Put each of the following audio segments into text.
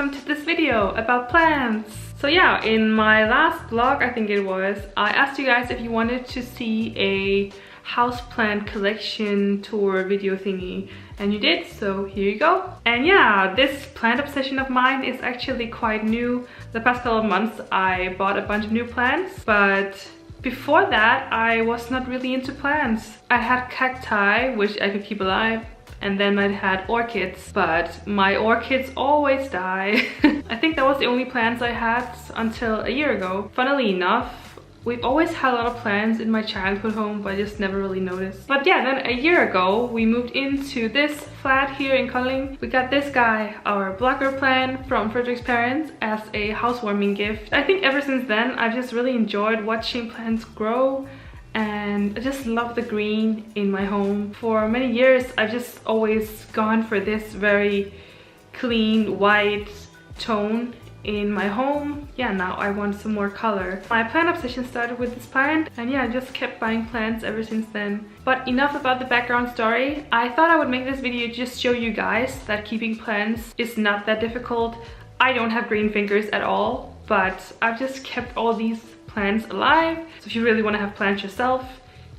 welcome to this video about plants. So yeah, in my last vlog, I think it was, I asked you guys if you wanted to see a houseplant collection tour video thingy, and you did, so here you go. And yeah, this plant obsession of mine is actually quite new. The past couple of months I bought a bunch of new plants, but before that I was not really into plants. I had cacti, which I could keep alive, and then I had orchids, but my orchids always die. I think that was the only plants I had until a year ago. Funnily enough, we've always had a lot of plants in my childhood home, but I just never really noticed. But yeah, then a year ago, we moved into this flat here in Kolding. We got this guy, our blocker plant from Frederick's parents, as a housewarming gift. I think ever since then, I've just really enjoyed watching plants grow, and I just love the green in my home. For many years, I've just always gone for this very clean white tone in my home. Yeah, now I want some more color. My plant obsession started with this plant, and yeah, I just kept buying plants ever since then. But enough about the background story. I thought I would make this video just show you guys that keeping plants is not that difficult. I don't have green fingers at all, but I've just kept all these plants alive. So if you really want to have plants yourself,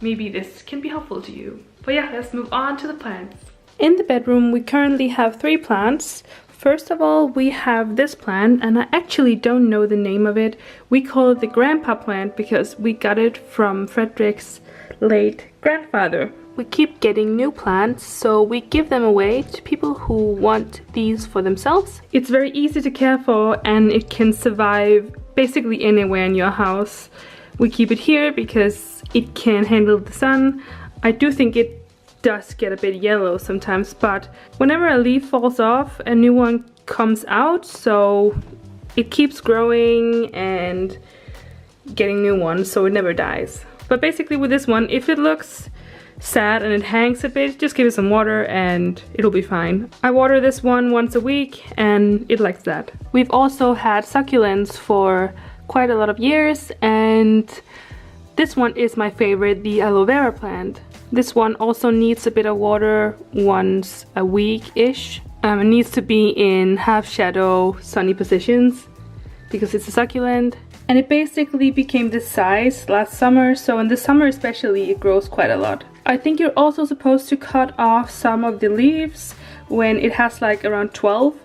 maybe this can be helpful to you. But yeah, let's move on to the plants. In the bedroom, we currently have 3 plants. First of all, we have this plant, and I actually don't know the name of it. We call it the grandpa plant because we got it from Frederick's late grandfather. We keep getting new plants, so we give them away to people who want these for themselves. It's very easy to care for, and it can survive basically anywhere in your house. We keep it here because it can handle the sun. I do think it does get a bit yellow sometimes, but whenever a leaf falls off, a new one comes out, so it keeps growing and getting new ones, so it never dies. But basically with this one, if it looks sad and it hangs a bit, just give it some water and it'll be fine. I water this one once a week and it likes that. We've also had succulents for quite a lot of years, and this one is my favorite, the Aloe Vera plant. This one also needs a bit of water once a week-ish. It needs to be in half shadow, sunny positions because it's a succulent. And it basically became this size last summer, so in the summer especially it grows quite a lot. I think you're also supposed to cut off some of the leaves when it has like around 12,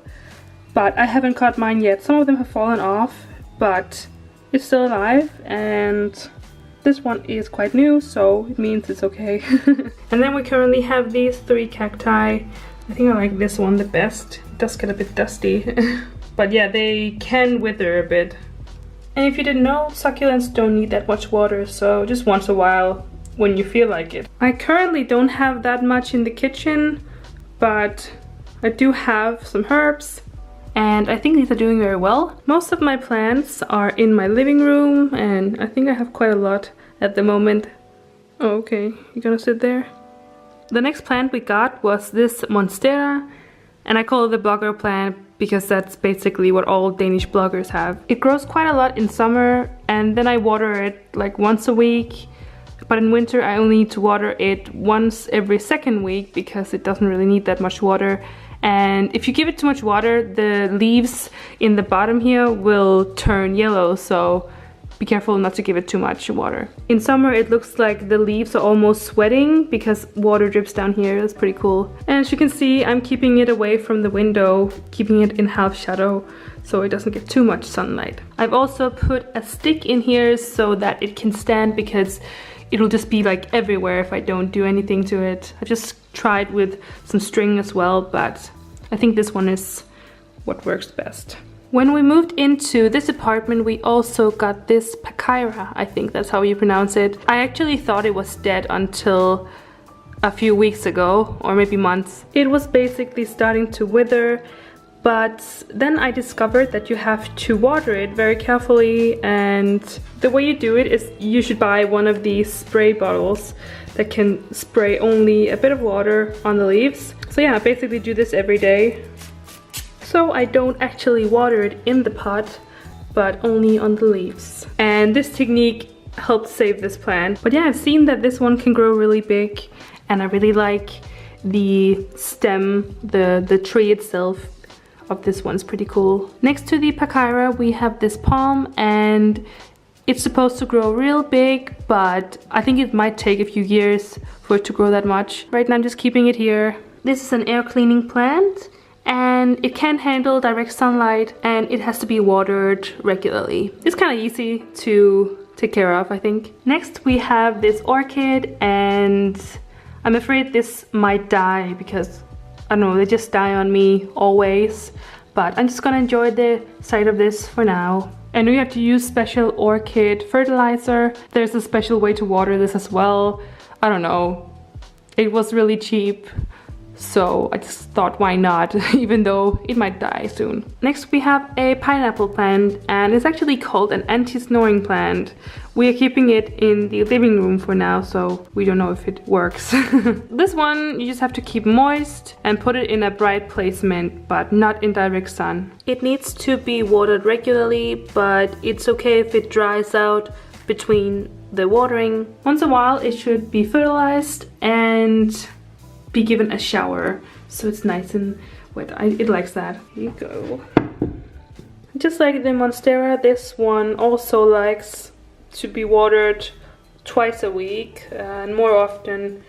but I haven't cut mine yet. Some of them have fallen off, but it's still alive, and this one is quite new, so it means it's okay. And then we currently have these 3 cacti. I think I like this one the best. It does get a bit dusty. But yeah, they can wither a bit. And if you didn't know, succulents don't need that much water, so just once a while when you feel like it. I currently don't have that much in the kitchen, but I do have some herbs, and I think these are doing very well. Most of my plants are in my living room, and I think I have quite a lot at the moment. Oh, okay, you're gonna sit there? The next plant we got was this Monstera, and I call it the blogger plant because that's basically what all Danish bloggers have. It grows quite a lot in summer, and then I water it like once a week, but in winter I only need to water it once every 2nd week because it doesn't really need that much water. And if you give it too much water, the leaves in the bottom here will turn yellow, so be careful not to give it too much water. In summer it looks like the leaves are almost sweating because water drips down here. That's pretty cool. And as you can see, I'm keeping it away from the window, keeping it in half shadow so it doesn't get too much sunlight. I've also put a stick in here so that it can stand, because it'll just be like everywhere if I don't do anything to it. I just tried with some string as well, but I think this one is what works best. When we moved into this apartment, we also got this Pachira, I think that's how you pronounce it. I actually thought it was dead until a few weeks ago, or maybe months. It was basically starting to wither, but then I discovered that you have to water it very carefully, and the way you do it is you should buy one of these spray bottles that can spray only a bit of water on the leaves. So yeah, I basically do this every day. So I don't actually water it in the pot, but only on the leaves. And this technique helped save this plant. But yeah, I've seen that this one can grow really big, and I really like the stem, the tree itself. of this one's pretty cool. Next to the Pachira we have this palm, and it's supposed to grow real big, but I think it might take a few years for it to grow that much. Right now I'm just keeping it here. This is an air cleaning plant, and it can handle direct sunlight, and it has to be watered regularly. It's kind of easy to take care of, I think. Next we have this orchid, and I'm afraid this might die because, I don't know, they just die on me always. But I'm just gonna enjoy the sight of this for now. I know you have to use special orchid fertilizer. There's a special way to water this as well. I don't know. It was really cheap, so I just thought why not, even though it might die soon. Next we have a pineapple plant, and it's actually called an anti-snoring plant. We are keeping it in the living room for now, so we don't know if it works. This one you just have to keep moist and put it in a bright placement, but not in direct sun. It needs to be watered regularly, but it's okay if it dries out between the watering. Once in a while it should be fertilized and be given a shower, so it's nice and wet. It likes that. Here you go. Just like the Monstera, this one also likes to be watered twice a week and more often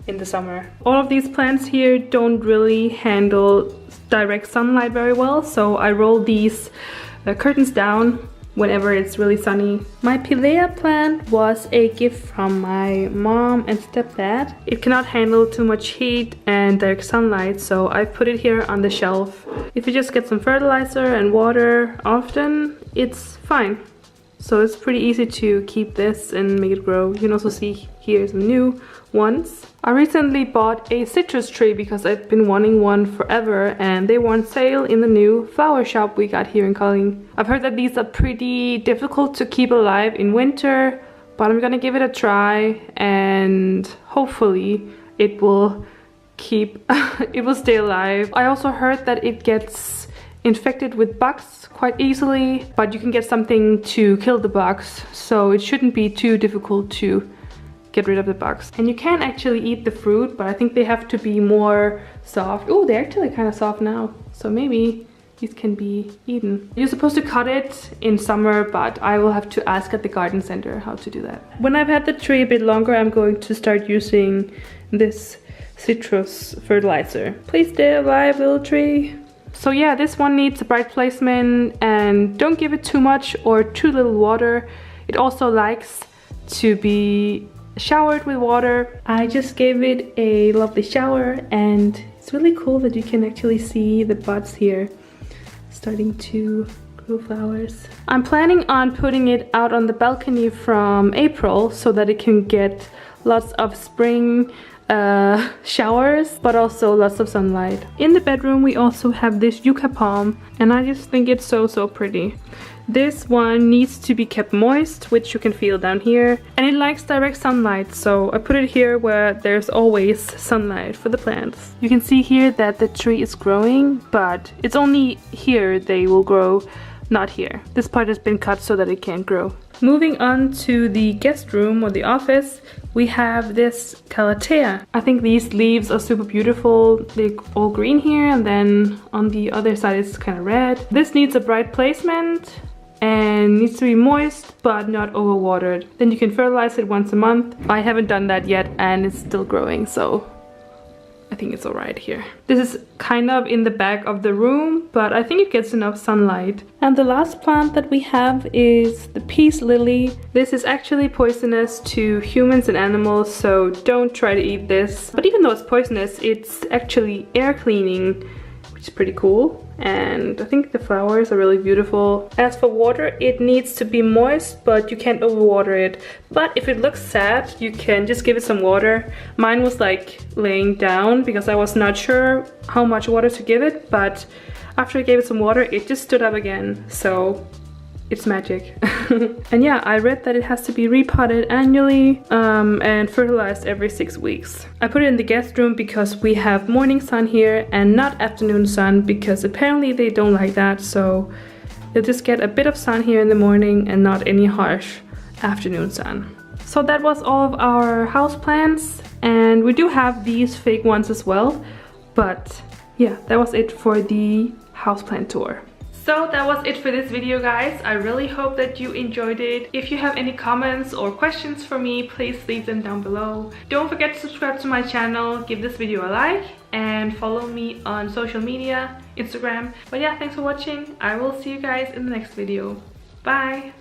in the summer. All of these plants here don't really handle direct sunlight very well, so I roll these curtains down whenever it's really sunny. My Pilea plant was a gift from my mom and stepdad. It cannot handle too much heat and direct sunlight, so I put it here on the shelf. If you just get some fertilizer and water often, it's fine. So it's pretty easy to keep this and make it grow. You can also see here some new ones. I recently bought a citrus tree because I've been wanting one forever, and they were on sale in the new flower shop we got here in Kolding. I've heard that these are pretty difficult to keep alive in winter, but I'm gonna give it a try, and hopefully it will stay alive. I also heard that it gets infected with bugs quite easily, but you can get something to kill the bugs, so it shouldn't be too difficult to get rid of the bugs. And you can actually eat the fruit, but I think they have to be more soft. Oh, they're actually kind of soft now, so maybe these can be eaten. You're supposed to cut it in summer, but I will have to ask at the garden center how to do that. When I've had the tree a bit longer, I'm going to start using this citrus fertilizer. Please stay alive, little tree. So yeah, this one needs a bright placement, and don't give it too much or too little water. It also likes to be showered with water. I just gave it a lovely shower, and it's really cool that you can actually see the buds here starting to grow flowers. I'm planning on putting it out on the balcony from April so that it can get lots of spring showers, but also lots of sunlight. In the bedroom we also have this yucca palm, and I just think it's so pretty. This one needs to be kept moist, which you can feel down here, and it likes direct sunlight, so I put it here where there's always sunlight for the plants. You can see here that the tree is growing, but it's only here they will grow, not here. This part has been cut so that it can't grow. Moving on to the guest room or the office, we have this Calathea. I think these leaves are super beautiful. They're all green here, and then on the other side it's kind of red. This needs a bright placement and needs to be moist but not overwatered. Then you can fertilize it once a month. I haven't done that yet, and it's still growing, so I think it's alright here. This is kind of in the back of the room, but I think it gets enough sunlight. And the last plant that we have is the peace lily. This is actually poisonous to humans and animals, so don't try to eat this. But even though it's poisonous, it's actually air cleaning, which is pretty cool. And I think the flowers are really beautiful. As for water, it needs to be moist, but you can't overwater it. But if it looks sad, you can just give it some water. Mine was like laying down because I was not sure how much water to give it, but after I gave it some water, it just stood up again. So it's magic. And yeah, I read that it has to be repotted annually and fertilized every 6 weeks. I put it in the guest room because we have morning sun here and not afternoon sun, because apparently they don't like that, so they'll just get a bit of sun here in the morning and not any harsh afternoon sun. So that was all of our houseplants, and we do have these fake ones as well, but yeah, that was it for the houseplant tour. So that was it for this video, guys. I really hope that you enjoyed it. If you have any comments or questions for me, please leave them down below. Don't forget to subscribe to my channel, give this video a like, and follow me on social media, Instagram. But yeah, thanks for watching. I will see you guys in the next video. Bye!